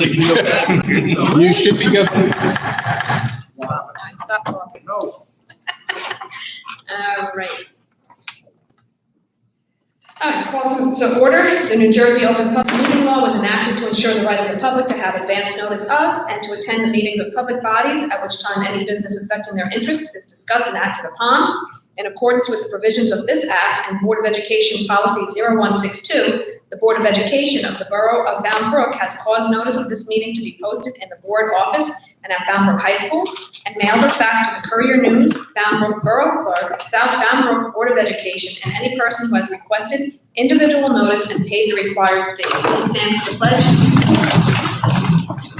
You should be good. Stop talking. All right. All right, calls to order. The New Jersey Open Public Meeting Law was enacted to ensure the right of the public to have advance notice of and to attend the meetings of public bodies at which time any business affecting their interests is discussed and acted upon. In accordance with the provisions of this Act and Board of Education Policy 0162, the Board of Education of the Borough of Bound Brook has caused notice of this meeting to be posted in the board office and at Bound Brook High School and mailed a fax to the Courier News, Bound Brook Borough Clerk, South Bound Brook Board of Education, and any person who has requested individual notice and paid the required fee. Please stand for the pledge.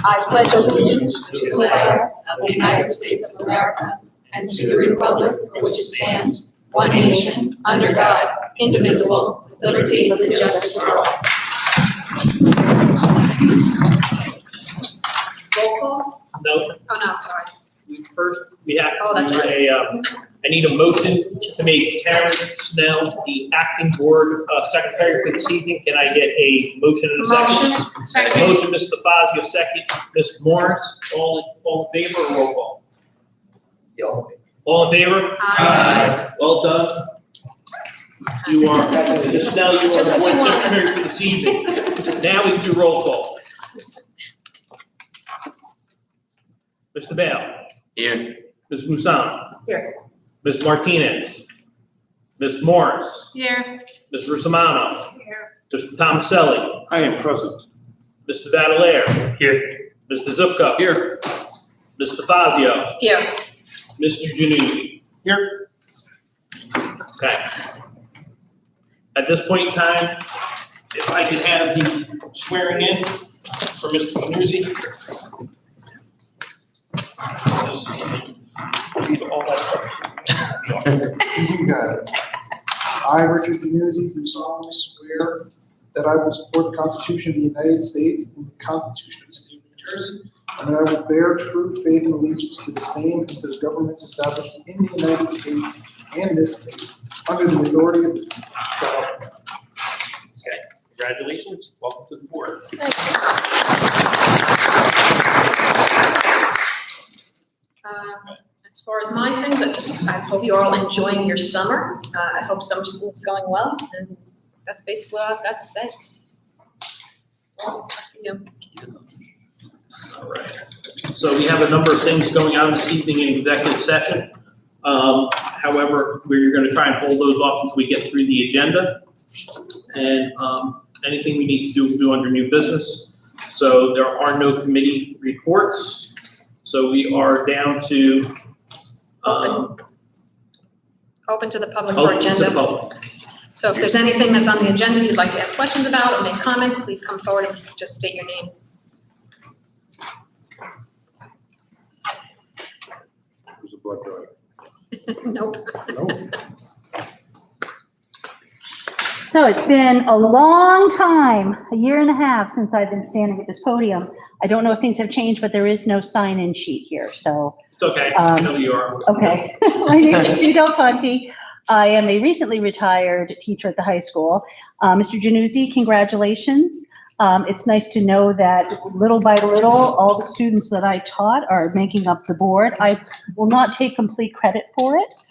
I pledge allegiance to the flag of the United States of America and to the republic for which it stands, one nation, under God, indivisible, with liberty and justice for all. Roll call? No, Oh, no, sorry. we have Oh, that's to do I need a motion to make Karen Snell the acting board secretary for this evening. Can I get a motion and a second? Motion, second. Motion, Mr. Fazio, second. Ms. Morris, all in favor or roll call? All in favor? Aye. Well done. You are, Ms. Snell, you are Just the what board you want. secretary for this evening. Now we can do roll call. Mr. Bale. Here. Ms. Musan. Here. Ms. Martinez. Ms. Morris. Here. Ms. Russomanno. Here. Mr. Tomaselli. I am present. Mr. Vadalaire. Here. Mr. Zupko. Here. Mr. Fazio. Here. Mr. Januzzi. Here. Okay. At this point in time, if I could have the swearing in for Mr. Januzzi. Read all that stuff. You got it. I, Richard Januzzi, do solemnly swear that I will support the Constitution of the United States and the Constitution of the State of New Jersey, and that I will bear true faith and allegiance to the same and to the governments established in the United States and this state, under the authority of the people. So help me God. Okay, congratulations. Welcome to the board. As far as my things, I hope you're all enjoying your summer. I hope summer school is going well, and that's basically all I've got to say. Well, back to you. All right. So we have a number of things going on this evening in executive session. However, we're going to try and hold those off until we get through the agenda. And anything we need to do, we'll do under new business. So there are no committee reports. So we are down to Open to the public for open to the agenda. public. So if there's anything that's on the agenda you'd like to ask questions about or make comments, please come forward and just state your name. There's a blood drive. Nope. Nope. So it's been a long time, a year and a half since I've been standing at this podium. I don't know if things have changed, but there is no sign-in sheet here, so, It's okay. I know who you are. okay. My name is Sue Del Conte. I am a recently retired teacher at the high school. Mr. Januzzi, congratulations. It's nice to know that little by little, all the students that I taught are making up the board. I will not take complete credit for it.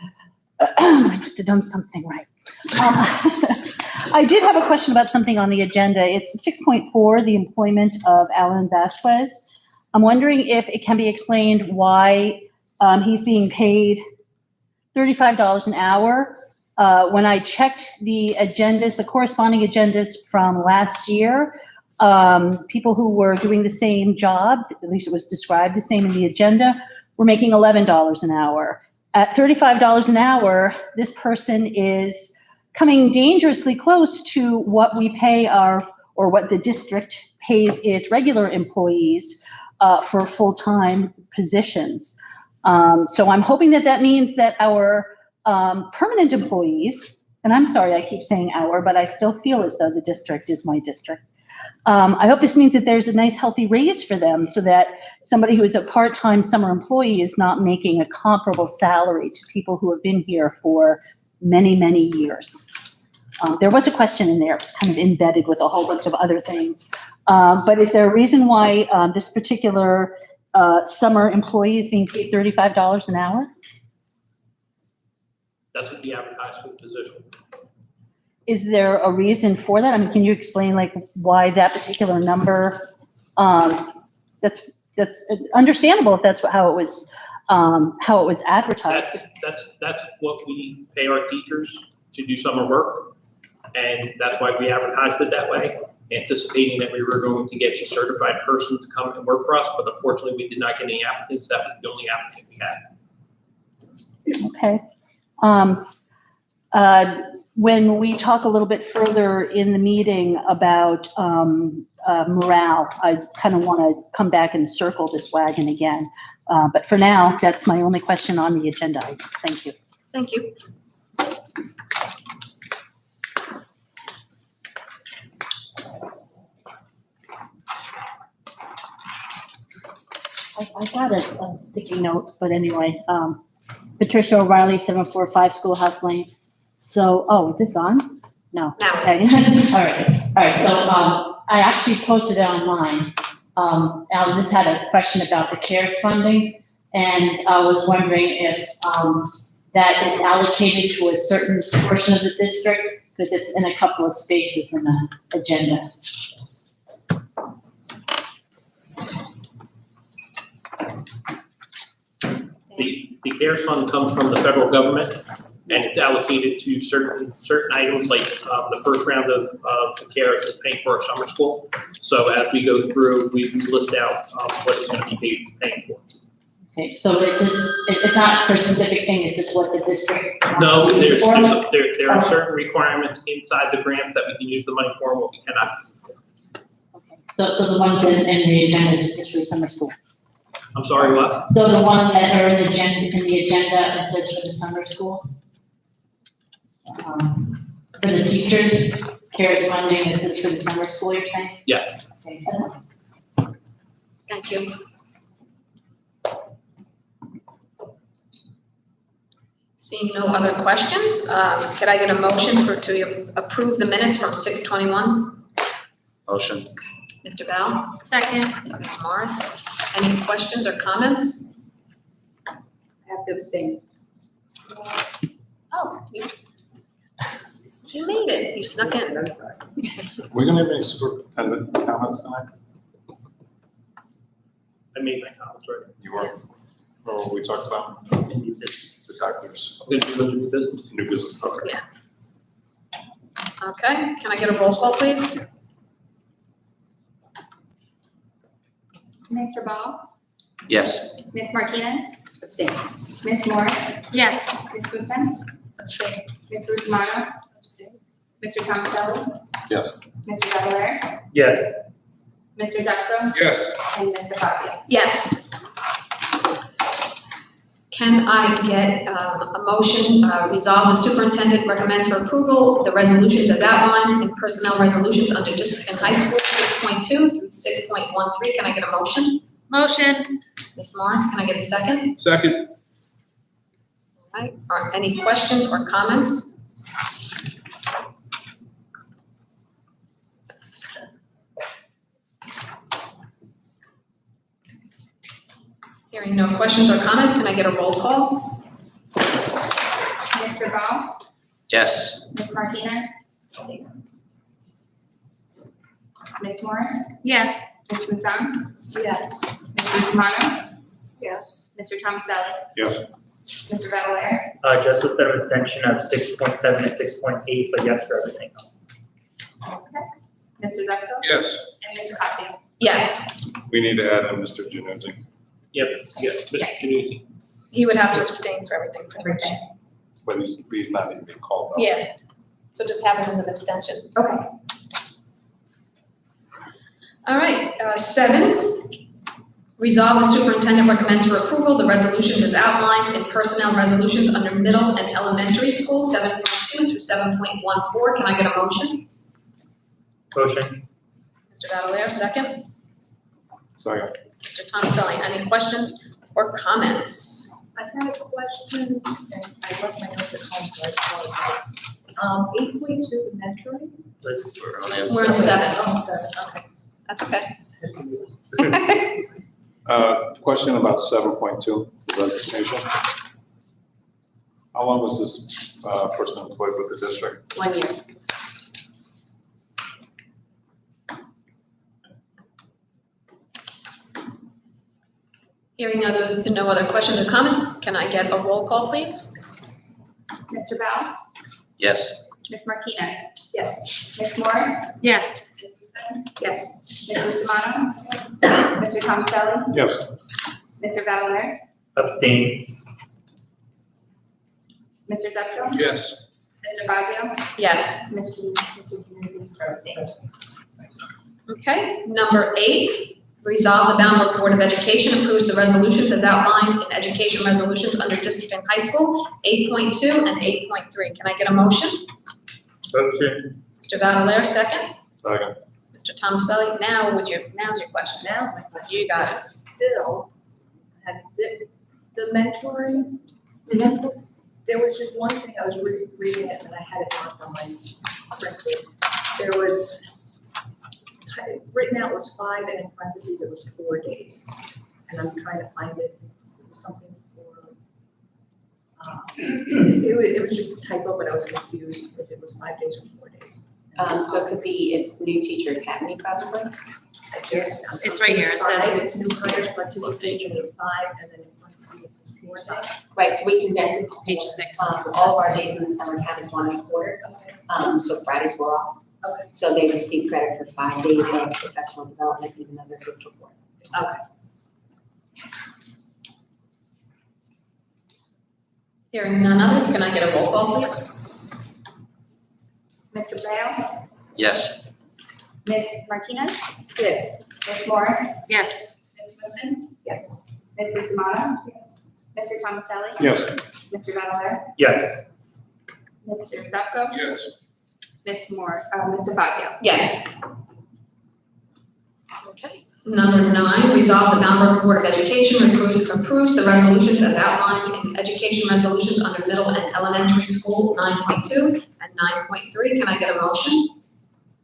I must have done something right. I did have a question about something on the agenda. It's 6.4, the employment of Alan Vasquez. I'm wondering if it can be explained why he's being paid $35 an hour. When I checked the agendas, the corresponding agendas from last year, people who were doing the same job, at least it was described the same in the agenda, were making $11 an hour. At $35 an hour, this person is coming dangerously close to what we pay or what the district pays its regular employees for full-time positions. So I'm hoping that means that our permanent employees, and I'm sorry I keep saying our, but I still feel as though the district is my district. I hope this means that there's a nice healthy raise for them so that somebody who is a part-time summer employee is not making a comparable salary to people who have been here for many, many years. There was a question in there. It was kind of embedded with a whole bunch of other things. But is there a reason why this particular summer employee is being paid $35 an hour? That's what we advertised for the position. Is there a reason for that? I mean, can you explain like why that particular number? That's understandable if that's how it was advertised. That's what we pay our teachers to do summer work. And that's why we advertised it that way, anticipating that we were going to get a certified person to come and work for us. But unfortunately, we did not get any applicants. That was the only applicant we had. Okay. When we talk a little bit further in the meeting about morale, I kind of want to come back and circle this wagon again. But for now, that's my only question on the agenda items. Thank you. Thank you. I got a sticky note, but anyway, Patricia O'Reilly, 745 Schoolhouse Lane. So, is this on? No. Now it Okay. is. All right. So, I actually posted it online. I just had a question about the CARES funding, and I was wondering if, that is allocated to a certain portion of the district, because it's in a couple of spaces in the agenda. The CARES fund comes from the federal government, and it's allocated to certain items, like the first round of the CARES is paying for our summer school. So as we go through, we list out what it's going to be paying for. Okay, so it's not for a specific thing, it's just what the district. No, wants to use there for? are certain requirements inside the grants that we can use the money for and what we cannot. Okay, so the ones in the agenda is for summer school. I'm sorry, what? So the ones that are in the agenda is just for the summer school? For the teachers, CARES funding is just for the summer school, you're saying? Yes. Okay. Thank you. Seeing no other questions, could I get a motion to approve the minutes from 6:21? Motion. Mr. Val? Second. Ms. Morris? Any questions or comments? I have to abstain. Oh, you made it. You snuck in. I'm sorry. We're gonna have any superintendent comments tonight? I made my comments already. You were, or we talked about the doctors, I'm going to do new business. new business, okay. Okay, can I get a roll call, please? Mr. Ball? Yes. Ms. Martinez? Abstain. Ms. Morris? Yes. Ms. Wilson? Ms. Rusmano? Mr. Tomasello? Yes. Mr. Valor? Yes. Mr. Zucco? Yes. And Ms. Fazio? Yes. Can I get a motion, resolve the superintendent recommends for approval the resolutions as outlined in personnel resolutions under district and high school 6.2 through 6.13. Can I get a motion? Motion. Ms. Morris, can I get a second? Second. All right, are any questions or comments? Hearing no questions or comments, can I get a roll call? Mr. Ball? Yes. Ms. Martinez? Ms. Morris? Yes. Ms. Wilson? Yes. Ms. Rusmano? Yes. Mr. Tomasello? Yes. Mr. Valor? Just with the extension of 6.7 to 6.8, but yes for everything else. Mr. Zucco? Yes. And Mr. Fazio? Yes, We need to add in Mr. Januzzi. Yep, yes, Mr. Januzzi. he would have to abstain for everything pretty much. But he's not even being called out. Yeah, so just have him as an abstention. Okay. All right, 7, resolve the superintendent recommends for approval the resolutions as outlined in personnel resolutions under middle and elementary school, 7.2 through 7.14. Can I get a motion? Motion. Mr. Valor, second. Second. Mr. Tomaselli, any questions or comments? I had a question, and I left my notes at home, so I apologize. 8.2, the mentoring? Liz, We're in 7. Oh, 7, okay. That's okay. Question about 7.2, the resignation. How long was this person employed with the district? 1 year. Hearing no other questions or comments, can I get a roll call, please? Mr. Bell? Yes. Ms. Martinez? Yes. Ms. Morris? Yes. Ms. Wilson? Yes. Ms. Bustamante? Mr. Tomaselli? Yes. Mr. Valor? Abstain. Mr. Zepko? Yes. Mr. Fazio? Yes. Mr. Januzzi? Abstain. Okay, number 8, resolve the Bound Board of Education approves the resolutions as outlined in education resolutions under district and high school, 8.2 and 8.3. Can I get a motion? Motion. Mr. Valor, second. Second. Mr. Tomaselli, now's your question. Now, my question. You got it. Still, had the mentoring, there was just one thing, I was reading it and I had it marked on my printer. There was, written out was 5 and in parentheses it was 4 days. And I'm trying to find it, it was something for, it was just a typo, but I was confused if it was 5 days or 4 days. So it could be, it's new teacher academy probably. I guess. It's right here, it says- 5, it's new hires participation in 5 and then in parentheses it says 4 days. Right, so we condense it to Page 6. all of our days in the summer count as 1 quarter. So Fridays were off. Okay. So they receive credit for 5 days of professional development, even though they're good for 4. Hearing none other, can I get a roll call, please? Mr. Bell? Yes. Ms. Martinez? Yes. Ms. Morris? Yes. Ms. Wilson? Yes. Ms. Bustamante? Yes. Mr. Tomaselli? Yes. Mr. Valor? Yes. Mr. Zepko? Yes. Ms. Moore, Mr. Fazio? Yes. Okay. Number 9, resolve the Bound Board of Education approves the resolutions as outlined in education resolutions under middle and elementary school 9.2 and 9.3. Can I get a motion?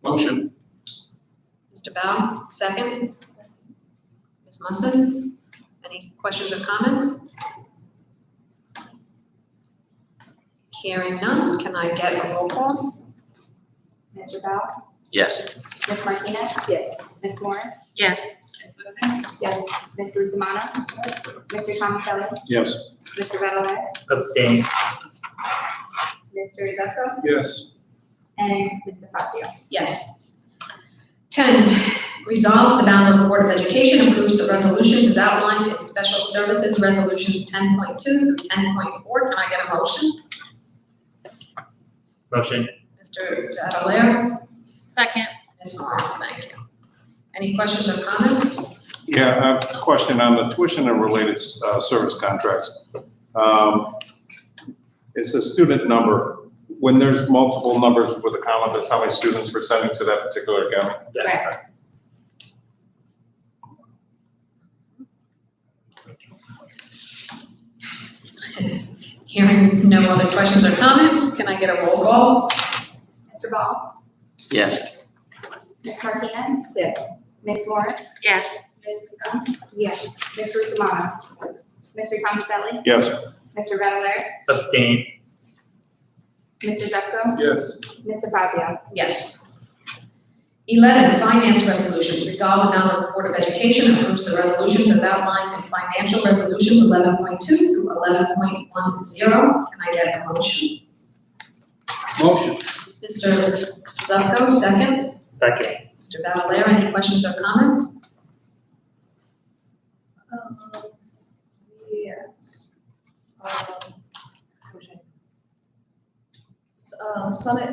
Motion. Mr. Bao, second. Ms. Musson, any questions or comments? Hearing none, can I get a roll call? Mr. Bell? Yes. Ms. Martinez? Yes. Ms. Morris? Yes. Ms. Wilson? Yes. Ms. Bustamante? Mr. Tomaselli? Yes. Mr. Valor? Abstain. Mr. Zepko? Yes. And Mr. Fazio? Yes. 10, resolved the Bound Board of Education approves the resolutions as outlined in special services resolutions 10.2 through 10.4. Can I get a motion? Motion. Mr. Valor? Second. Ms. Morris, thank you. Any questions or comments? Yeah, a question on the tuition and related service contracts. It's a student number. When there's multiple numbers with a comma, that's how many students we're sending to that particular academy? Yes. Hearing no other questions or comments, can I get a roll call? Mr. Ball? Yes. Ms. Martinez? Yes. Ms. Morris? Yes. Ms. Wilson? Yes. Ms. Bustamante? Mr. Tomaselli? Yes. Mr. Valor? Abstain. Mr. Zepko? Yes. Mr. Fazio? Yes. 11, finance resolutions. Resolve the Bound Board of Education approves the resolutions as outlined in financial resolutions 11.2 through 11.10. Can I get a motion? Motion. Mr. Zupko, second. Second. Mr. Valor, any questions or comments? Yes. Summit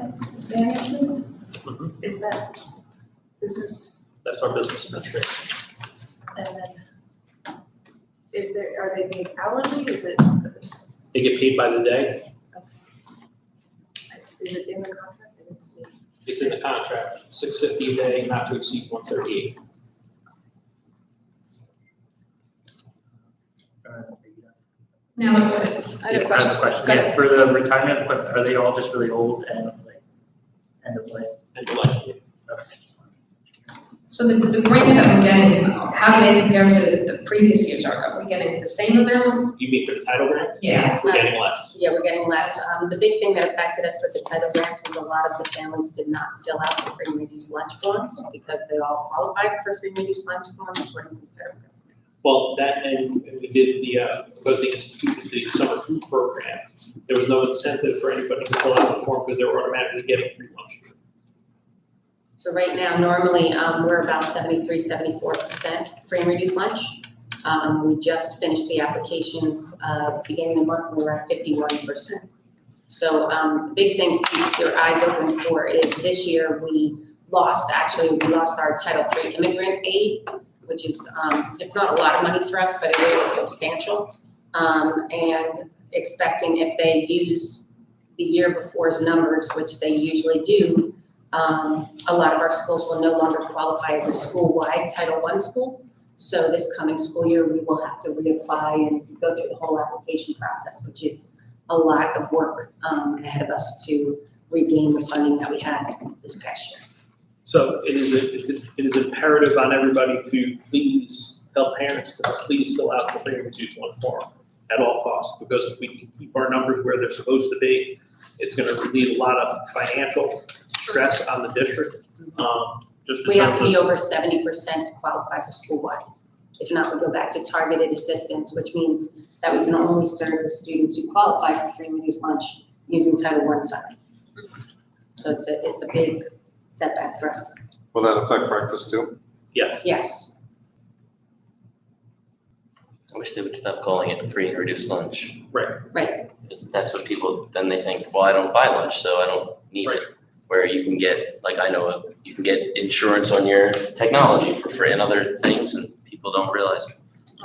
management, Mhm. is that business? That's our business administration. And then, are they paid hourly, is it? They get paid by the day. Is it in the contract? I didn't see. It's in the contract, $650 a day, not to exceed $138. Now, I had a I have question. a question. Go Yeah, ahead. for the retirement equipment, are they all just really old and like end of life? And like, So the grants that we're getting, how do they compare to the previous years? Are we getting the same amount? You mean for the title grants? Yeah. We're getting less. Yeah, we're getting less. The big thing that affected us with the title grants was a lot of the families did not fill out the free and reduced lunch forms because they all qualified for free and reduced lunch forms according to the federal government. Well, that and we did because they instituted the summer food program, there was no incentive for anybody to fill out the form because they were automatically getting free lunch. So right now, normally, we're about 73-74% free and reduced lunch. We just finished the applications, beginning of the month, we were at 51%. So, the big thing to keep your eyes open for is this year we lost our Title III immigrant aid, which is, it's not a lot of money for us, but it is substantial. And expecting if they use the year before's numbers, which they usually do, a lot of our schools will no longer qualify as a school-wide Title I school. So this coming school year, we will have to reapply and go through the whole application process, which is a lot of work ahead of us to regain the funding that we had this past year. So it is imperative on everybody to please tell parents to please fill out the free and reduced lunch form at all costs, because if we can keep our numbers where they're supposed to be, it's gonna relieve a lot of financial stress on the district. Just in We have terms to be of, over 70% to qualify for school-wide. If not, we go back to targeted assistance, which means that we can only serve the students who qualify for free and reduced lunch using Title I funding. So it's a big setback for us. Will that affect breakfast too? Yes. I wish they would stop calling it free and reduced lunch. Right. Because that's what people, then they think, well, I don't buy lunch, so I don't need Right. it. Where you can get, like I know, you can get insurance on your technology for free and other things, and people don't realize it.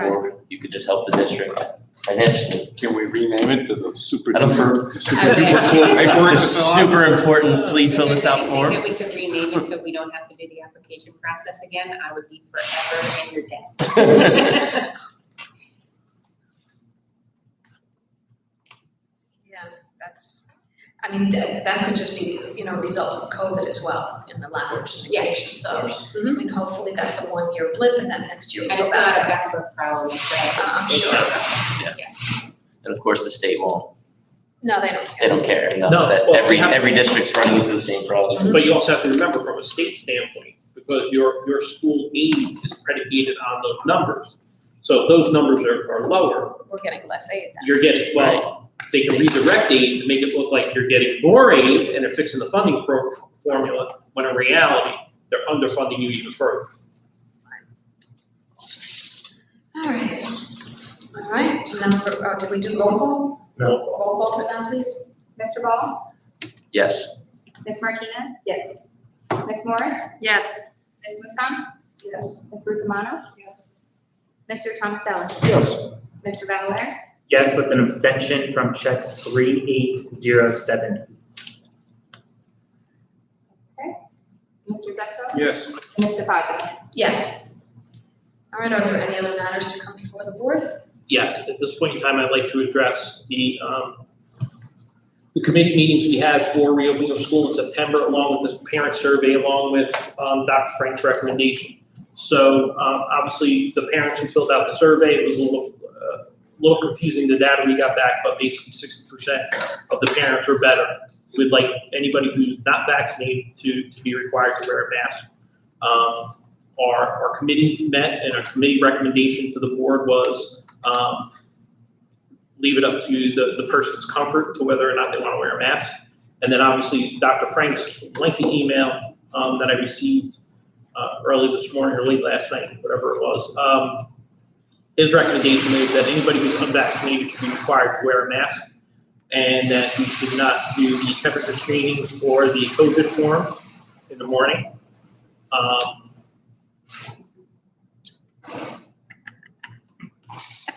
Or you could just help the district financially. Can we rename it to the super I don't- duper, super Okay. duper cool paperwork to fill out? Super important, please fill this out If form. there's anything that we could rename it so we don't have to do the application process again, I would be forever in your debt. Yeah, I mean, that could just be, a result of COVID as well in the language education. So, I mean, hopefully that's a one-year blip and then next year we And go it's back not a to. backbook problem, it's I'm it's- sure. Yeah. Yes. And of course, the state won't, No, they don't they care. don't care enough No, that well, every we have- district's running into the same problem. but you also have to remember from a state standpoint, because your school aid is predicated on those numbers. So if those numbers are lower, We're getting less aid then. you're getting, well, they can redirect aid to make it look like you're getting more aid and they're fixing the funding formula, when in reality, they're underfunding you even further. All right, number, did we do roll call? No. Roll call for that, please? Mr. Ball? Yes. Ms. Martinez? Yes. Ms. Morris? Yes. Ms. Musan? Yes. Ms. Bustamano? Yes. Mr. Thomaselli? Yes. Mr. Valor? Yes, with an abstention from check 3807. Mr. Zepso? Yes. Mr. Fazio? Yes. All right, are there any other matters to come before the board? Yes, at this point in time, I'd like to address the committee meetings we had for reopening of school in September, along with the parent survey, along with Dr. Frank's recommendation. So obviously, the parents who filled out the survey, it was a little confusing, the data we got back, but basically 60% of the parents were better. We'd like anybody who's not vaccinated to be required to wear a mask. Our committee met, and our committee recommendation to the board was leave it up to the person's comfort to whether or not they want to wear a mask. And then obviously, Dr. Frank's lengthy email that I received early this morning or late last night, whatever it was. His recommendation is that anybody who's unvaccinated should be required to wear a mask, and that we should not do the temperature screenings or the COVID forms in the morning.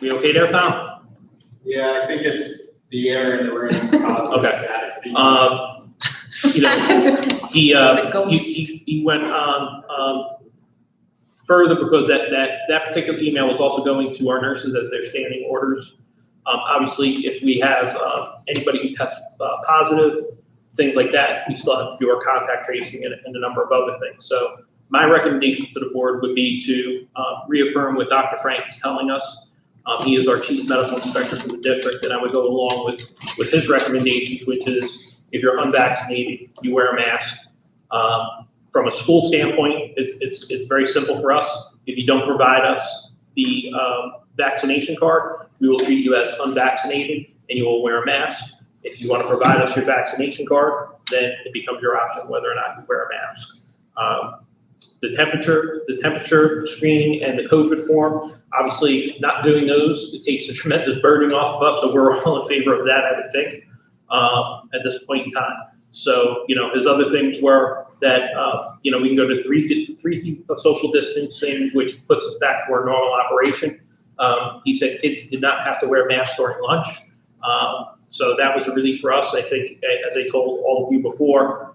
We okay there, Tom? Yeah, I think it's the air in the room is causing Okay. static feedback. It's a ghost. He went further, because that particular email was also going to our nurses as their standing orders. Obviously, if we have anybody who tests positive, things like that, we still have to do our contact tracing and a number of other things. So My recommendation to the board would be to reaffirm what Dr. Frank is telling us. He is our chief medical inspector for the district, and I would go along with his recommendations, which is if you're unvaccinated, you wear a mask. From a school standpoint, it's very simple for us. If you don't provide us the vaccination card, we will treat you as unvaccinated and you will wear a mask. If you want to provide us your vaccination card, then it becomes your option whether or not you wear a mask. The temperature screening and the COVID form, obviously not doing those, it takes a tremendous burden off of us, so we're all in favor of that, I would think, at this point in time. So, his other things were that, we can go to 3 feet of social distancing, which puts us back to our normal operation. He said kids did not have to wear masks during lunch. So that was a relief for us. I think, as I told all of you before,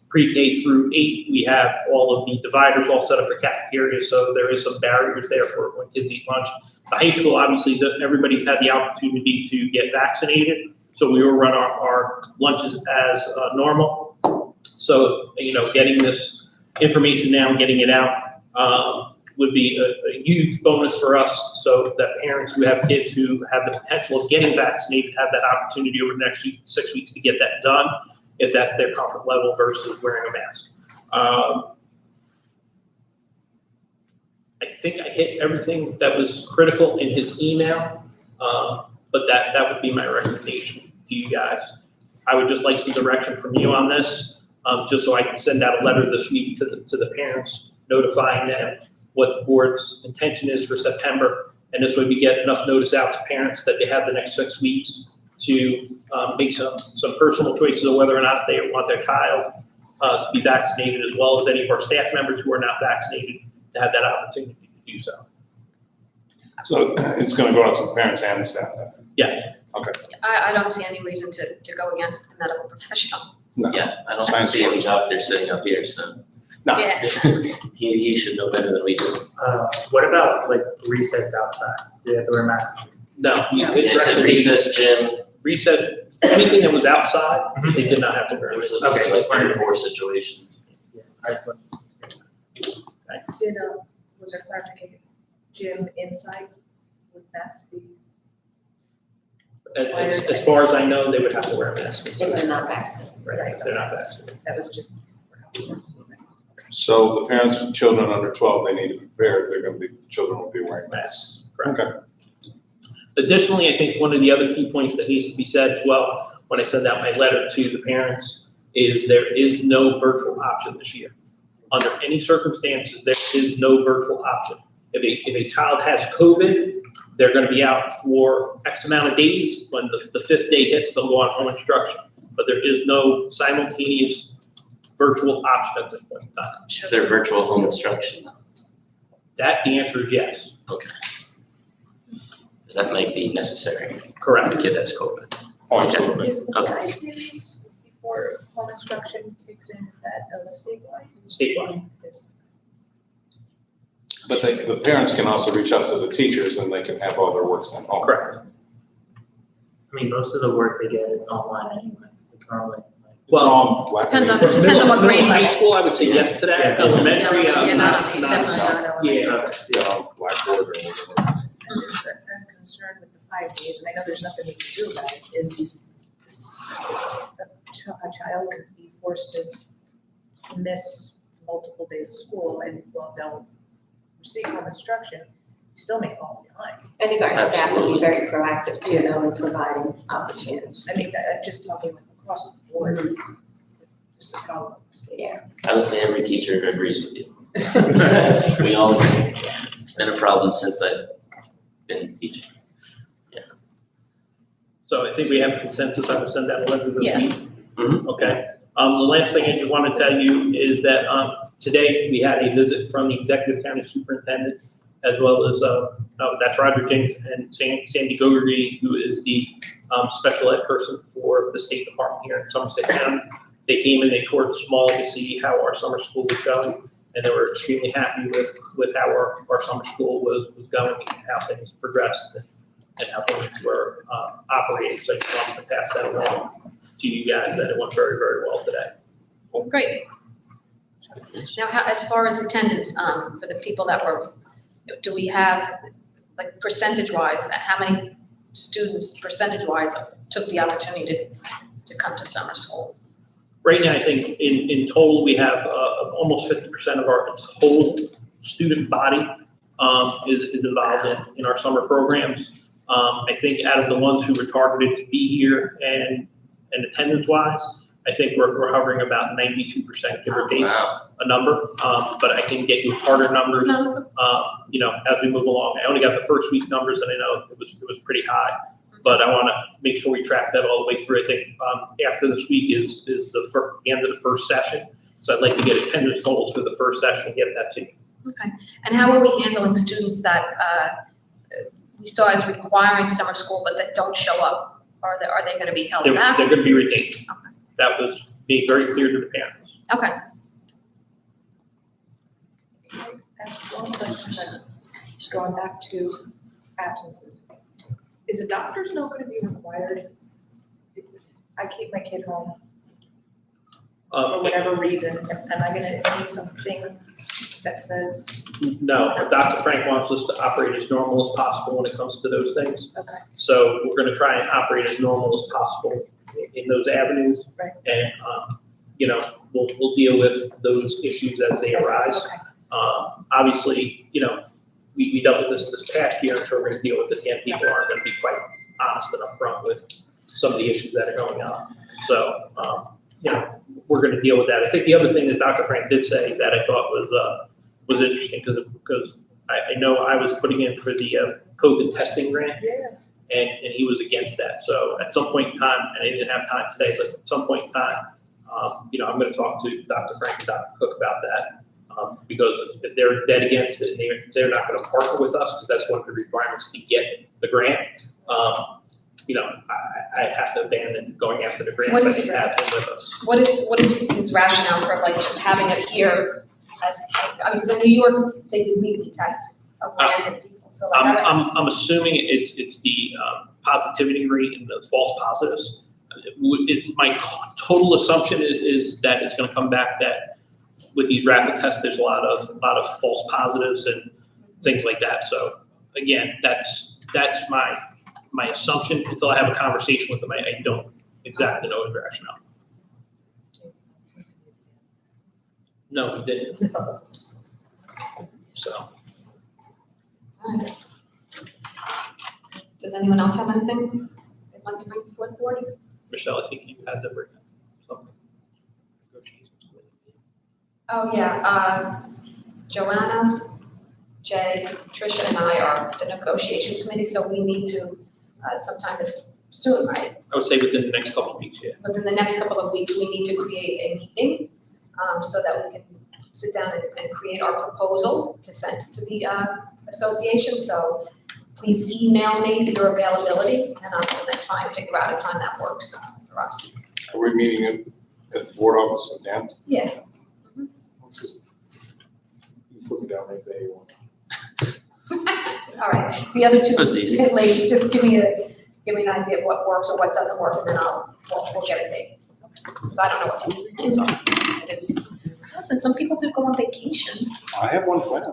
pre-K through 8, we have all of the dividers all set up for cafeterias, so there is some barriers there for when kids eat lunch. The high school, obviously, everybody's had the opportunity to get vaccinated, so we will run our lunches as normal. So, getting this information now and getting it out would be a huge bonus for us, so that parents who have kids who have the potential of getting vaccinated have that opportunity over the next 6 weeks to get that done, if that's their comfort level versus wearing a mask. I think I hit everything that was critical in his email, but that would be my recommendation to you guys. I would just like some direction from you on this, just so I can send out a letter this week to the parents, notifying them what the board's intention is for September. And this way we get enough notice out to parents that they have the next 6 weeks to make some personal choices of whether or not they want their child to be vaccinated, as well as any of our staff members who are not vaccinated to have that opportunity to do so. So it's gonna go out to the parents and the staff then? Yeah. Okay. I don't see any reason to go against the medical professional. No. Yeah, I don't Science see any works. doctor sitting up here, so No. Yeah. he should know better than we do. What about like recess outside? Do they have to wear masks? No, It's a recess gym, recess, anything that was outside, they did not have to wear it it. was Okay, like it's fine. 3 or 4 situation. Was there clarification, gym inside with masks be? As far as I know, they would have to wear a mask. If they're not vaccinated. Right, if they're not vaccinated. That was just. So the parents of children under 12, they need to be prepared, children will be wearing masks. Correct. Okay. Additionally, I think one of the other key points that needs to be said as well, when I send out my letter to the parents, is there is no virtual option this year. Under any circumstances, there is no virtual option. If a child has COVID, they're gonna be out for X amount of days. When the 5th day hits, they'll go on home instruction. But there is no simultaneous virtual option at this point in time. Is there virtual home instruction? The answer is yes. Okay. Because that might be necessary if Correct. the kid has COVID. Oh, absolutely. Is the Okay. 5 days before home instruction kicks in, is that statewide? Statewide. Yes. But the parents can also reach out to the teachers and they can have all their work sent home. Correct. I mean, most of the work they get is online anyway. It's normally like. It's all black. Depends on- and white. depends on what grade Middle, high level. school, I would say yes to that. Yeah. Elementary, Yeah, not. definitely not elementary. Yeah. Yeah, Blackboard or whatever. I'm concerned with the 5 days, and I know there's nothing we can do about it, is a child could be forced to miss multiple days of school, and while they'll receive home instruction, you still may fall behind. I think our staff will be Absolutely. very proactive too, though, in providing opportunities. I mean, just talking across the board, just a problem with the state. Yeah. I would say every teacher agrees with you. We all agree. It's been a problem since I've been teaching. So I think we have a consensus. I will send that letter this Yeah. week. Mhm. Okay. The last thing I just want to tell you is that today we had a visit from the executive county superintendent, as well as that's Roger James and Sandy Gogarty, who is the special ed person for the State Department here in Somerset County. They came and they toured the small to see how our summer school was going, and they were extremely happy with how our summer school was going and how things progressed and how things were operating. So I just wanted to pass that along to you guys, that it went very, very well today. Great. Now, as far as attendance, for the people that were, do we have, like, percentage-wise, how many students, percentage-wise, took the opportunity to come to summer school? Right now, I think in total, we have almost 50% of our total student body is involved in our summer programs. I think out of the ones who were targeted to be here and attendance-wise, I think we're hovering about 92%, give or take Wow. a number. But I can get you harder numbers, No, it's as we move along. I only got the first week numbers, and I know it was pretty high. But I want to make sure we track that all the way through. I think after this week is the end of the first session. So I'd like to get attendance totals for the first session and get that to you. Okay, and how are we handling students that we saw as requiring summer school but that don't show up? Are they going to be held They're back? going to be retained. Okay. That was being very clear to the parents. Okay. Ask one question, going back to absences. Is a doctor's note gonna be required? I keep my kid home for whatever reason, am I gonna need something that says, No, Dr. Frank wants us to operate as normal as possible when it comes to those things. okay, So we're going to try and operate as normal as possible in those avenues. Right. And, we'll deal with those issues as they arise. okay, Obviously, we dealt with this past year, I'm sure we're going to deal with it again. People aren't going to be quite honest and upfront with some of the issues that are going on. So, we're going to deal with that. I think the other thing that Dr. Frank did say that I thought was interesting because I know I was putting in for the COVID testing grant yeah, and he was against that. So at some point in time, and I didn't have time today, but at some point in time, I'm going to talk to Dr. Frank and Dr. Cook about that. Because if they're dead against it, they're not going to partner with us because that's one of the requirements to get the grant. I have to abandon going after the grant, What but is- I have him with us. What is his rationale for like just having it here as, because in New York, they do weekly testing of random people, so like. I'm assuming it's the positivity rate in the false positives. My total assumption is that it's going to come back that with these rapid tests, there's a lot of false positives and things like that. So again, that's my assumption until I have a conversation with them. I don't exactly know his rationale. No, he didn't. So. Does anyone else have anything they'd like to bring before the board? Michelle, I think you had to bring up something. Oh, yeah, Joanna, Jay, Tricia, and I are the negotiations committee, so we need to, sometime this soon, right? I would say within the next couple of weeks, yeah. Within the next couple of weeks, we need to create a meeting, so that we can sit down and create our proposal to send to the, association, so please email me your availability, and I'm gonna try and figure out a time that works for us. Are we meeting at the board office with Dan? Yeah. Let's just, you put me down right there, you want. All right, the other two That was easy. ladies, just give me an idea of what works or what doesn't work, and then we'll get a date. Because I don't know what people's plans are. It is, listen, some people do go on vacation. I have one plan.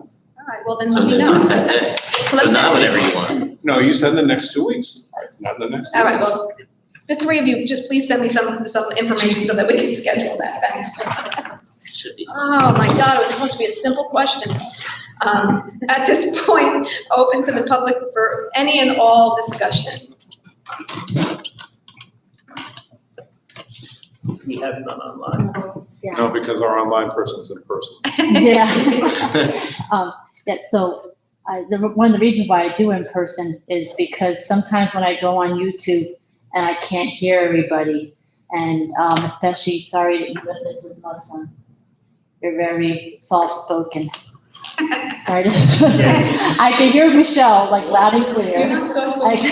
All right, well then So let me then, know. that day. So now whenever you want. No, you said the next 2 weeks. It's not the next 2 All right, weeks. well, the three of you, just please send me some information so that we can schedule that, thanks. Should be. Oh my God, it was supposed to be a simple question. At this point, open to the public for any and all discussion. We have none online. No, because our online person's in person. Yeah. So one of the reasons why I do in person is because sometimes when I go on YouTube and I can't hear everybody, and especially sorry that you but this is Muslim. You're very soft-spoken. Sorry to, I can hear Michelle like loud and You're clear. not so supposed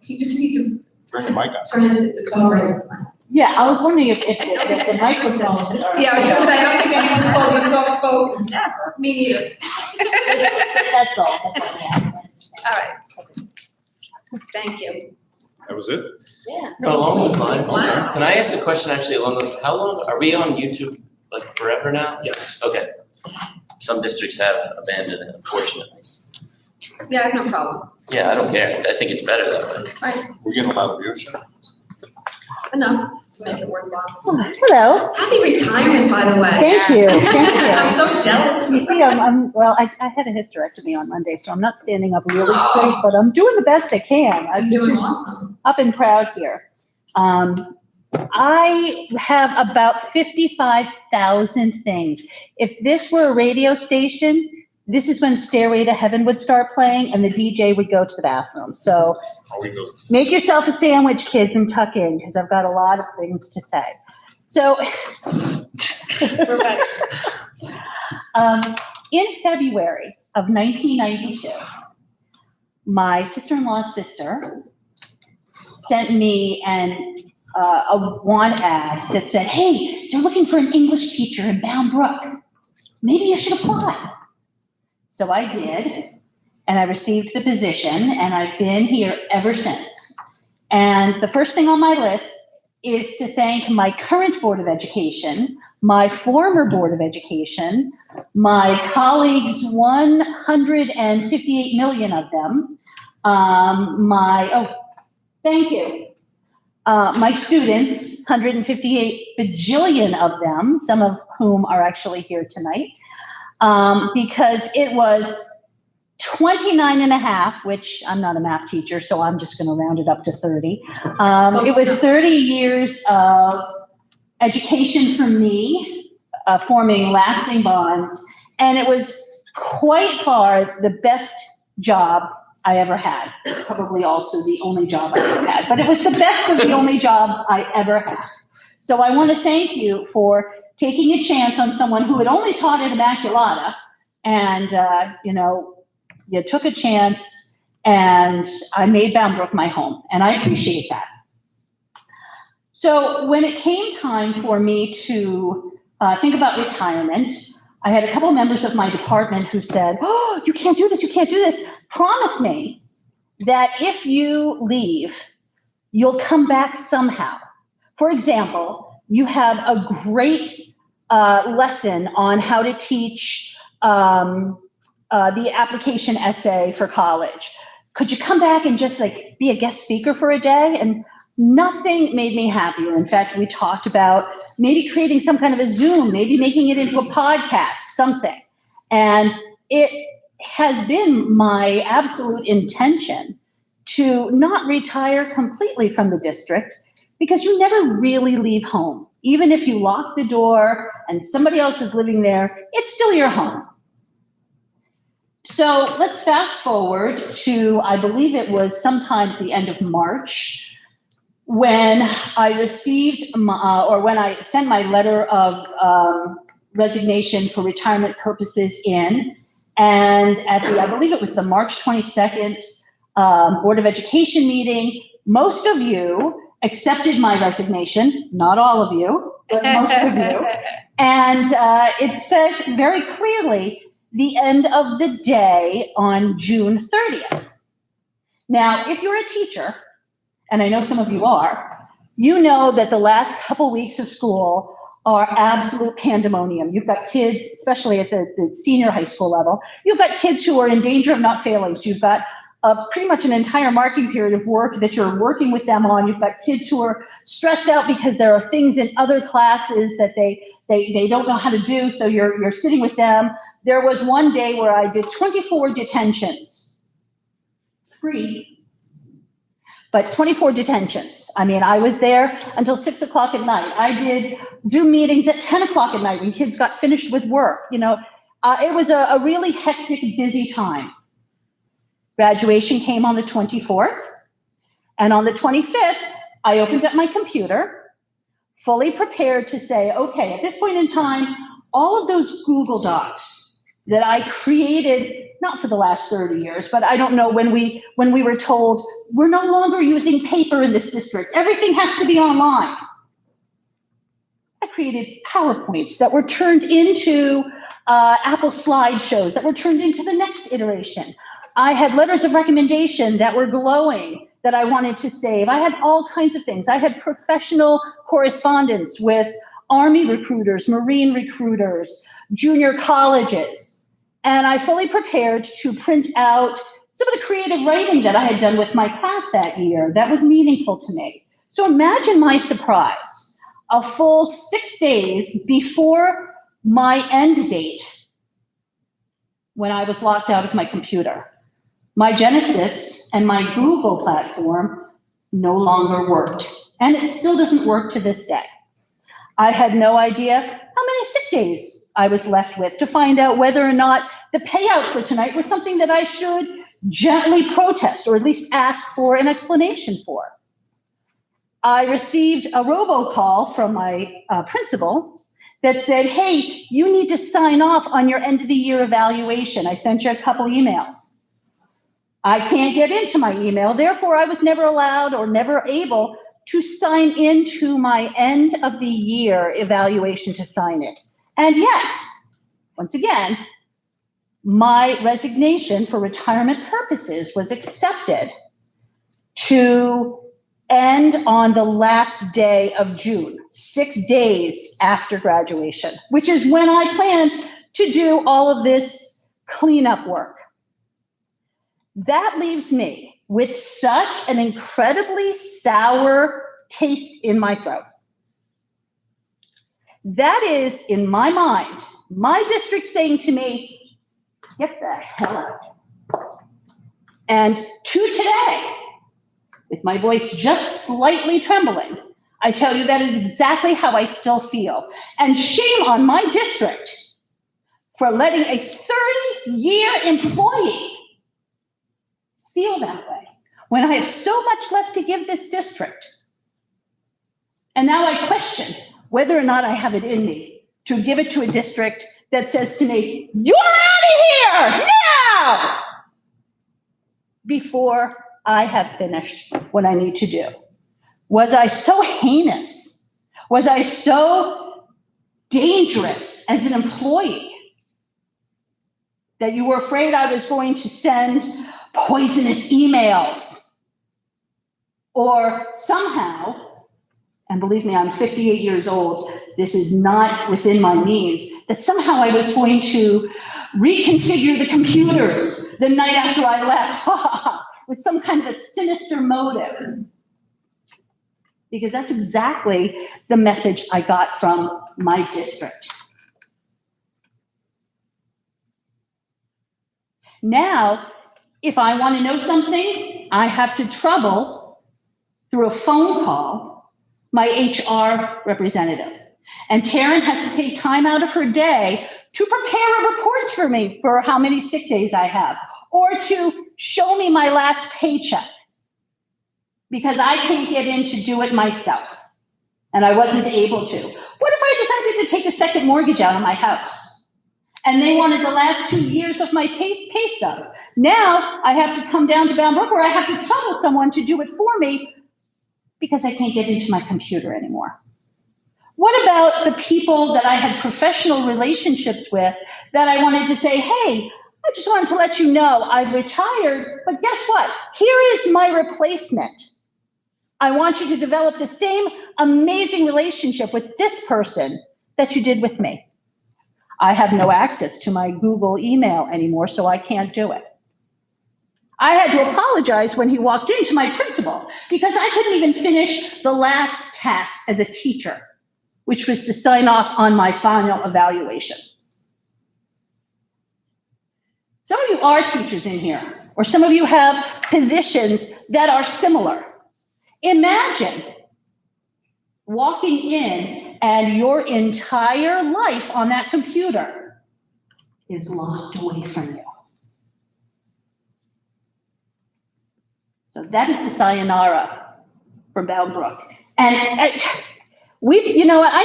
you just need to Bring the mic out. turn it to the Yeah, I was wondering if the microphone. Yeah, I was gonna say, I don't think anyone's supposed to be soft-spoken. Me neither. That's all. All right. Thank you. That was it? Yeah. No, along those lines, Wow. can I ask a question actually along those, how long, are we on YouTube like forever now? Yes. Okay. Some districts have abandoned it, unfortunately. Yeah, I have no problem. Yeah, I don't care. I think it's better that way. We get a lot of viewership. Enough to make it worthwhile. Hello. Happy retirement, by the way. Thank you, thank you. I'm so jealous. You see, well, I had a hysterectomy on Monday, so I'm not standing up really straight, but I'm doing the best I can. I'm Doing just awesome. up and proud here. I have about 55,000 things. If this were a radio station, this is when Stairway to Heaven would start playing and the DJ would go to the bathroom. So make yourself a sandwich, kids, and tuck in, because I've got a lot of things to say. So We're ready. in February of 1992, my sister-in-law's sister sent me a want ad that said, hey, they're looking for an English teacher in Bound Brook. Maybe you should apply. So I did, and I received the position, and I've been here ever since. And the first thing on my list is to thank my current Board of Education, my former Board of Education, my colleagues, 158 million of them, thank you. My students, 158 bajillion of them, some of whom are actually here tonight, because it was 29 and a half, which I'm not a math teacher, so I'm just going to round it up to 30. It was 30 years of education for me, forming lasting bonds, and it was quite far the best job I ever had. It's probably also the only job I ever had, but it was the best of the only jobs I ever had. So I want to thank you for taking a chance on someone who had only taught at Immaculata, and you took a chance, and I made Bound Brook my home, and I appreciate that. So when it came time for me to think about retirement, I had a couple members of my department who said, oh, you can't do this, you can't do this. Promise me that if you leave, you'll come back somehow. For example, you have a great lesson on how to teach the application essay for college. Could you come back and just be a guest speaker for a day? And nothing made me happier. In fact, we talked about maybe creating some kind of a Zoom, maybe making it into a podcast, something. And it has been my absolute intention to not retire completely from the district, because you never really leave home. Even if you lock the door and somebody else is living there, it's still your home. So let's fast forward to, I believe it was sometime at the end of March, when I received when I sent my letter of resignation for retirement purposes in, and at I believe it was the March 22nd Board of Education meeting, most of you accepted my resignation, not all of you, but most of you. And it says very clearly, the end of the day on June 30th. Now, if you're a teacher, and I know some of you are, you know that the last couple weeks of school are absolute pandemonium. You've got kids, especially at the senior high school level, you've got kids who are in danger of not failing. So you've got pretty much an entire marking period of work that you're working with them on. You've got kids who are stressed out because there are things in other classes that they don't know how to do, so you're sitting with them. There was one day where I did 24 detentions. Free. But 24 detentions. I mean, I was there until 6 o'clock at night. I did Zoom meetings at 10 o'clock at night when kids got finished with work. It was a really hectic, busy time. Graduation came on the 24th. And on the 25th, I opened up my computer, fully prepared to say, okay, at this point in time, all of those Google Docs that I created, not for the last 30 years, but I don't know when we were told we're no longer using paper in this district. Everything has to be online. I created PowerPoints that were turned into Apple slideshows that were turned into the next iteration. I had letters of recommendation that were glowing that I wanted to save. I had all kinds of things. I had professional correspondence with Army recruiters, Marine recruiters, junior colleges. And I fully prepared to print out some of the creative writing that I had done with my class that year that was meaningful to me. So imagine my surprise, a full 6 days before my end date, when I was locked out of my computer. My Genesis and my Google platform no longer worked, and it still doesn't work to this day. I had no idea how many sick days I was left with to find out whether or not the payout for tonight was something that I should gently protest or at least ask for an explanation for. I received a robocall from my principal that said, hey, you need to sign off on your end of the year evaluation. I sent you a couple emails. I can't get into my email, therefore I was never allowed or never able to sign into my end of the year evaluation to sign it. And yet, once again, my resignation for retirement purposes was accepted to end on the last day of June, 6 days after graduation, which is when I planned to do all of this cleanup work. That leaves me with such an incredibly sour taste in my throat. That is, in my mind, my district saying to me, get the hell out. And to today, with my voice just slightly trembling, I tell you that is exactly how I still feel. And shame on my district for letting a 30-year employee feel that way when I have so much left to give this district. And now I question whether or not I have it in me to give it to a district that says to me, you're out of here now, before I have finished what I need to do. Was I so heinous? Was I so dangerous as an employee that you were afraid I was going to send poisonous emails or somehow, and believe me, I'm 58 years old, this is not within my means, that somehow I was going to reconfigure the computers the night after I left with some kind of a sinister motive? Because that's exactly the message I got from my district. Now, if I want to know something, I have to trouble through a phone call my HR representative. And Taryn has to take time out of her day to prepare a report for me for how many sick days I have, or to show me my last paycheck, because I can't get in to do it myself. And I wasn't able to. What if I decided to take a second mortgage out on my house? And they wanted the last 2 years of my pay stubs. Now I have to come down to Bound Brook, where I have to trouble someone to do it for me because I can't get into my computer anymore. What about the people that I had professional relationships with that I wanted to say, hey, I just wanted to let you know I've retired, but guess what? Here is my replacement. I want you to develop the same amazing relationship with this person that you did with me. I have no access to my Google email anymore, so I can't do it. I had to apologize when he walked into my principal because I couldn't even finish the last task as a teacher, which was to sign off on my final evaluation. Some of you are teachers in here, or some of you have positions that are similar. Imagine walking in and your entire life on that computer is locked away from you. So that is the sayonara for Bound Brook. And I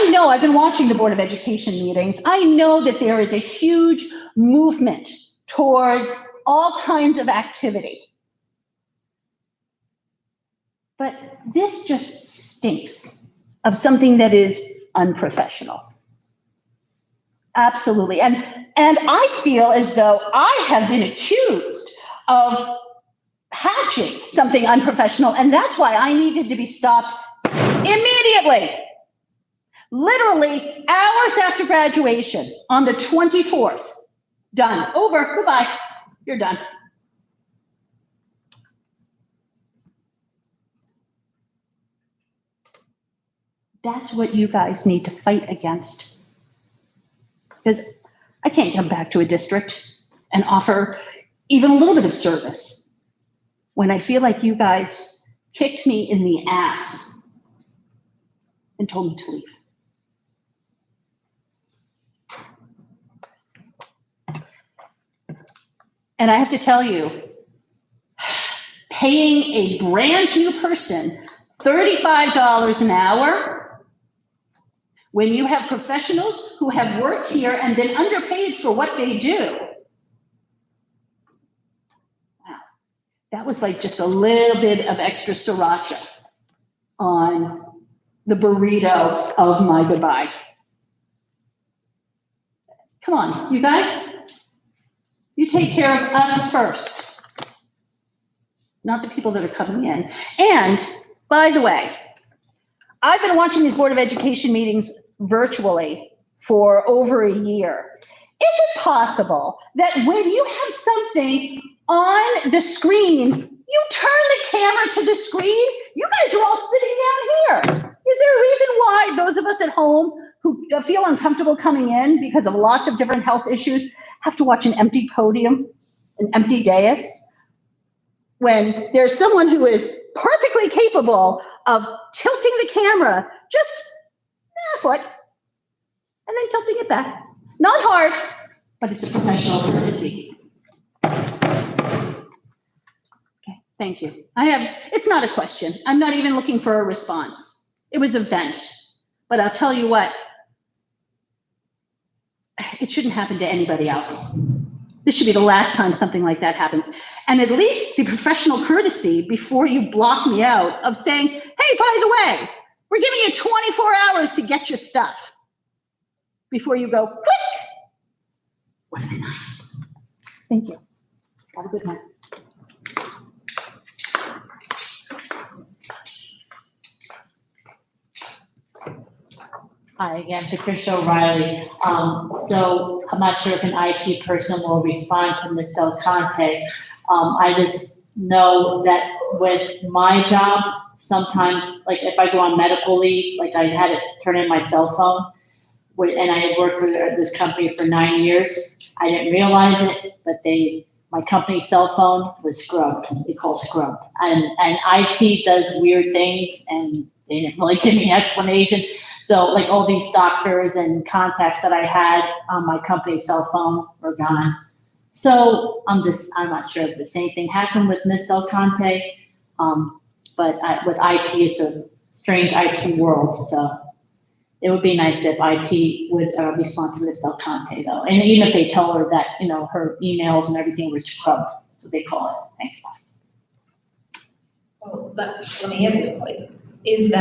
know I've been watching the Board of Education meetings. I know that there is a huge movement towards all kinds of activity. But this just stinks of something that is unprofessional. Absolutely. And I feel as though I have been accused of hatching something unprofessional, and that's why I needed to be stopped immediately. Literally hours after graduation, on the 24th. Done. Over. Goodbye. You're done. That's what you guys need to fight against. Because I can't come back to a district and offer even a little bit of service when I feel like you guys kicked me in the ass and told me to leave. And I have to tell you, paying a brand new person $35 an hour when you have professionals who have worked here and been underpaid for what they do. Wow, that was like just a little bit of extra sriracha on the burrito of my goodbye. Come on, you guys. You take care of us first, not the people that are coming in. And by the way, I've been watching these Board of Education meetings virtually for over a year. Is it possible that when you have something on the screen, you turn the camera to the screen? You guys are all sitting down here. Is there a reason why those of us at home who feel uncomfortable coming in because of lots of different health issues have to watch an empty podium, an empty dais, when there's someone who is perfectly capable of tilting the camera just a foot and then tilting it back? Not hard, but it's a professional courtesy. Okay, thank you. It's not a question. I'm not even looking for a response. It was a vent. But I'll tell you what, it shouldn't happen to anybody else. This should be the last time something like that happens. And at least the professional courtesy before you block me out of saying, hey, by the way, we're giving you 24 hours to get your stuff. Before you go, click. Wasn't it nice? Thank you. Have a good night. Hi again, Patricia O'Reilly. So I'm not sure if an IT person will respond to Ms. Del Conte. I just know that with my job, sometimes, like if I go on medical leave, like I had to turn in my cell phone, and I had worked for this company for 9 years. I didn't realize it, but my company's cell phone was scrubbed. They call it scrubbed. And IT does weird things, and they didn't really give me an explanation. So like all these doctors and contacts that I had on my company's cell phone were gone. So I'm not sure if the same thing happened with Ms. Del Conte, but with IT, it's a strange IT world. So it would be nice if IT would respond to Ms. Del Conte though. And even if they tell her that, her emails and everything were scrubbed, that's what they call it. Thanks, bye. Oh, let me ask you, is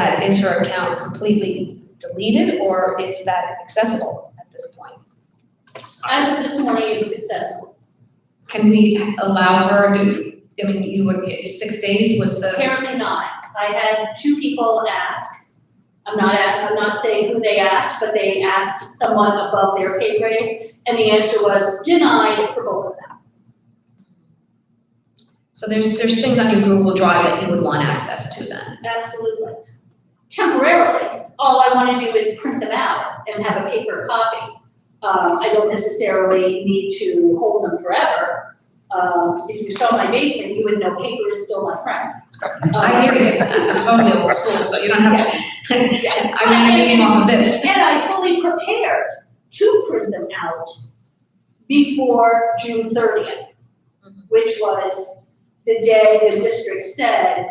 her account completely deleted, or is that accessible at this point? As of this morning, it was accessible. Can we allow her to, 6 days was the? Apparently not. I had 2 people ask. I'm not saying who they asked, but they asked someone above their pay grade, and the answer was denied for both of them. So there's things on your Google Drive that you would want access to then? Absolutely. Temporarily, all I want to do is print them out and have a paper copy. I don't necessarily need to hold them forever. If you saw my basement, you would know paper is still my friend. I hear you. I'm totally old school, so you don't have to. I ran the meeting off of this. And I fully prepared to print them out before June 30th, which was the day the district said,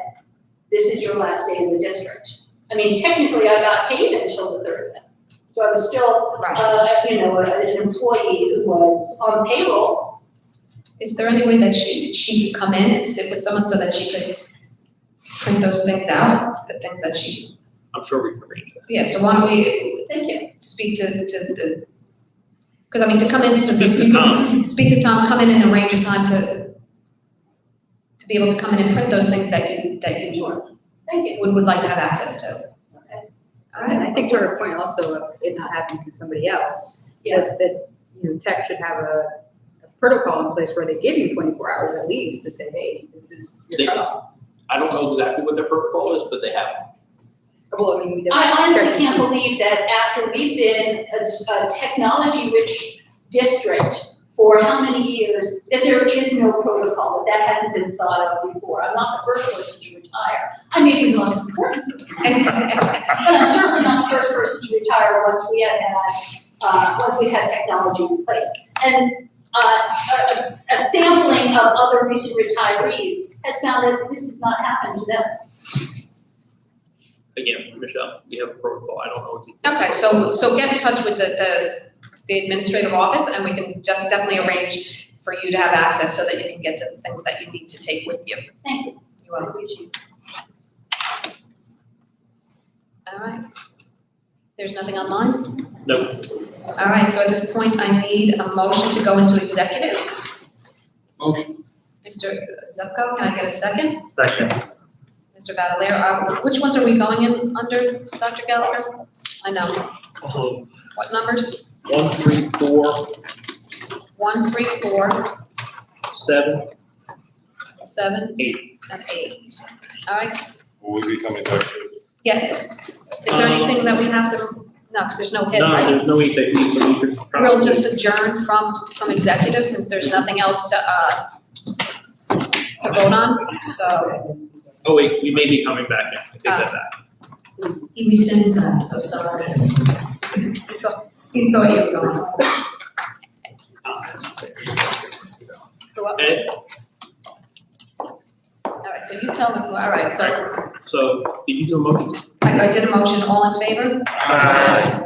this is your last day in the district. I mean, technically, I got paid until the 30th. So I was still, an employee who was on payroll. Is there any way that she could come in and sit with someone so that she could print those things out, the things that she's? I'm sure we can arrange that. Yeah, so why don't we, Thank you. speak to the, because to come in, so Speak to you Tom. can speak to Tom, come in and arrange a time to be able to come in and print those things that you Sure. Thank you. would like to have access to. Okay. And I think to her point also of it not happening to somebody else, that, tech should have a protocol in place where they give you 24 hours at least to say, hey, this is your cutoff. I don't know exactly what their protocol is, but they have. Well, I mean, we don't. I honestly check to can't see. believe that after we've been a technology-rich district for how many years, that there is no protocol, that hasn't been thought of before. I'm not the first person to retire. I may be the most important person, but I'm certainly not the first person to retire once we had technology in place. And a sampling of other recent retirees has found that this has not happened to them. Again, Michelle, we have a protocol. I don't know what the. Okay, so get in touch with the administrative office and we can definitely arrange for you to have access so that you can get to the things that you need to take with you. Thank you. You're welcome. All right. There's nothing online? No. All right, so at this point, I need a motion to go into executive. Motion. Mr. Zupko, can I get a second? Second. Mr. Badalero, which ones are we going in under, Dr. Gallagher? I know. What numbers? 1, 3, 4, 1, 3, 4, 7, 7, 8. and 8. All right, Will we be coming back to? yeah. Is there anything that we have to, no, because there's no hit, No, right? there's no EAP, so we could probably. We'll just adjourn from executive since there's nothing else to vote on, so. Oh, wait, we may be coming back in. I take that back. He rescinds that, so sorry. He thought you were going. Go up. Ed, All right, so you tell me, all right, so so did you do a motion? I did a motion, all in favor? Aye.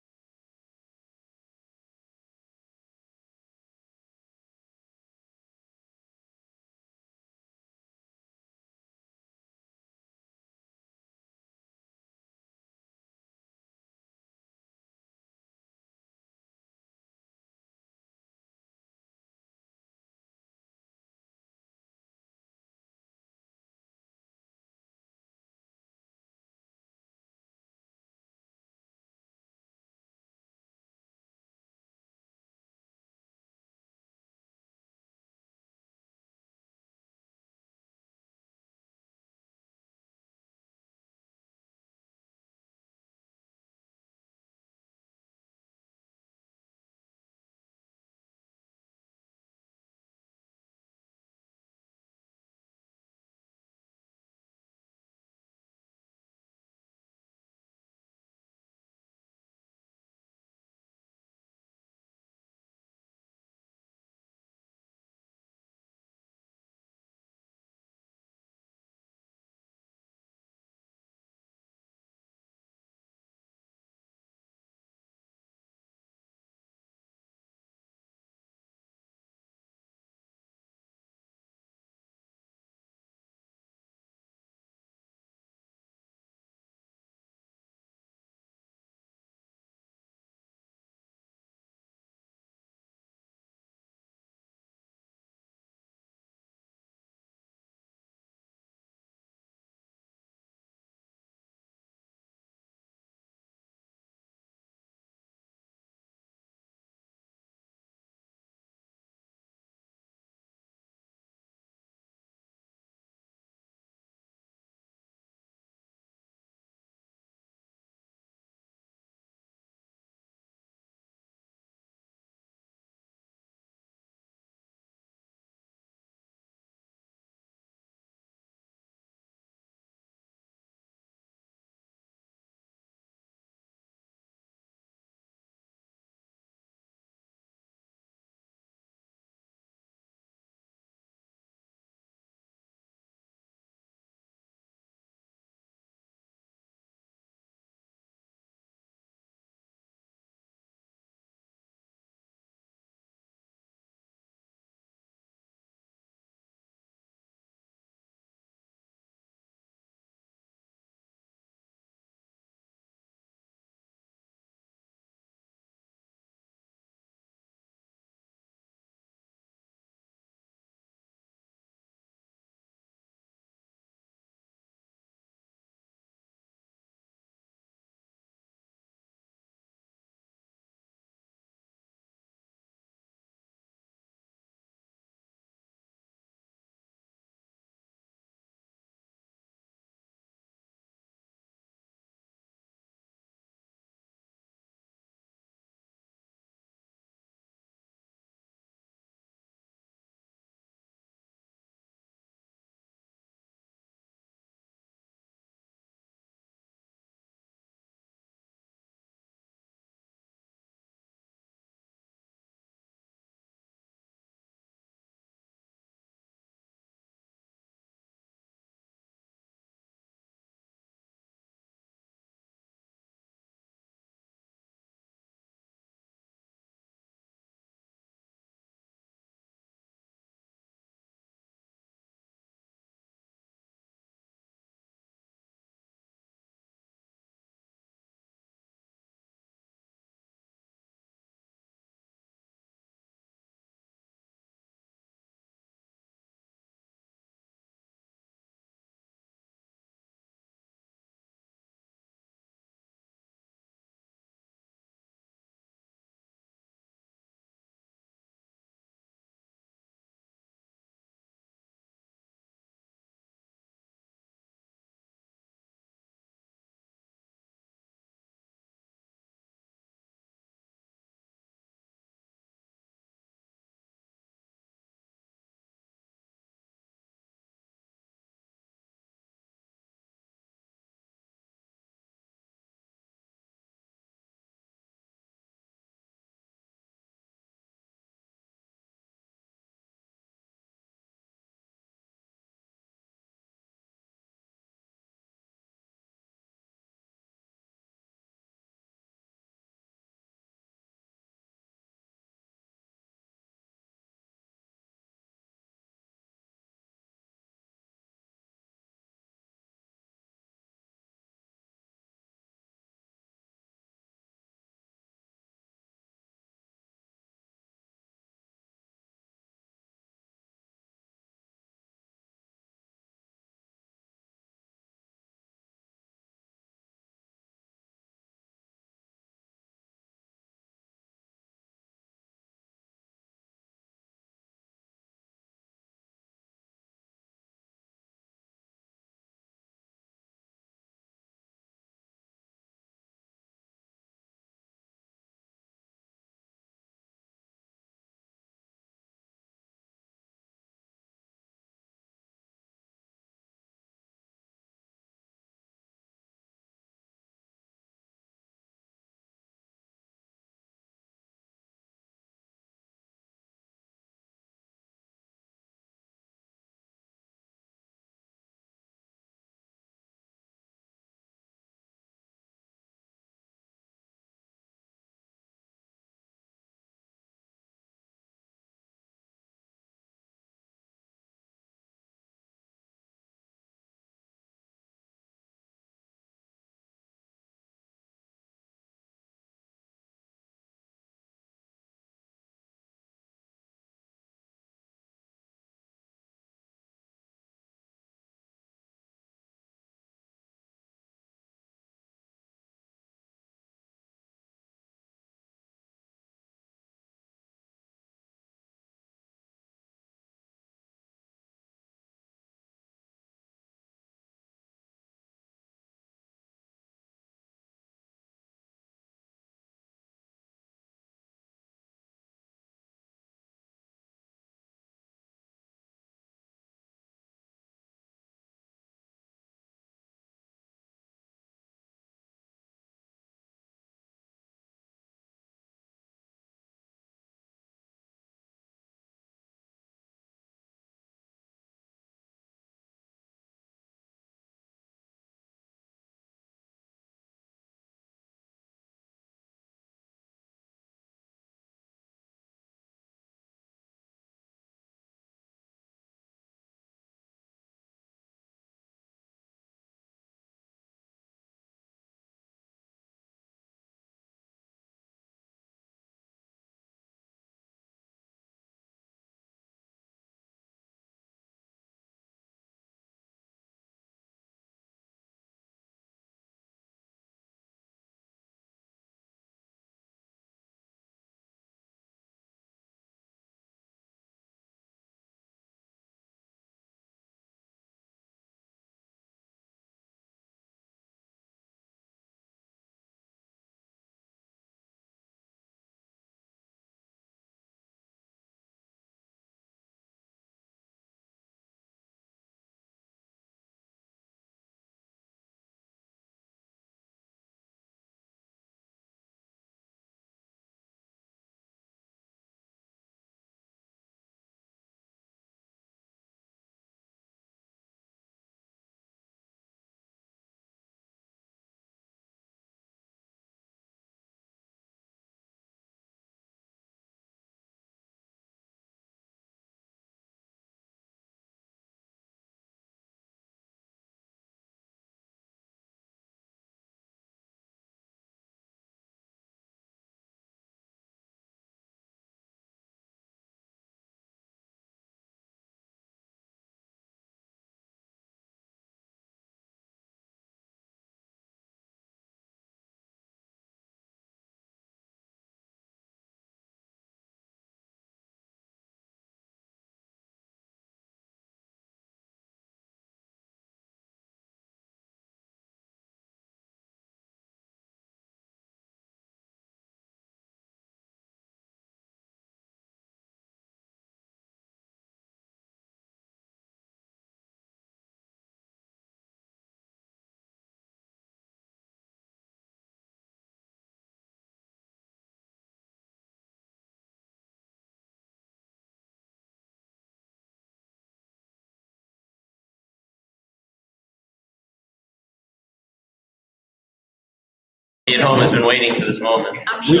At home has been waiting for this moment. I'm sure.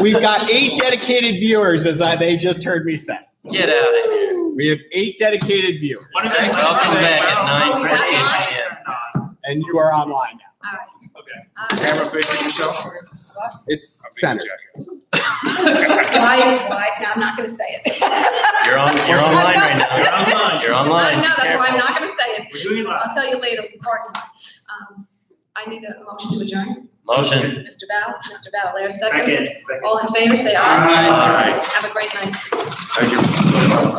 We've got eight dedicated viewers, they just heard me say. Get out of here. We have 8 dedicated viewers. Welcome back at Oh, we got 9:14 time? And you are online now. All right. Okay. Camera facing yourself? It's center. Why, I'm not gonna say it. You're online right now. You're online. You're online. No, that's why I'm Careful. not gonna say it. We're doing it live. I'll tell you later, parking lot. I need a motion to adjourn. Motion. Mr. Mr. Valera, second. Second. All in favor, say aye. Aye. Have a great night. Thank you.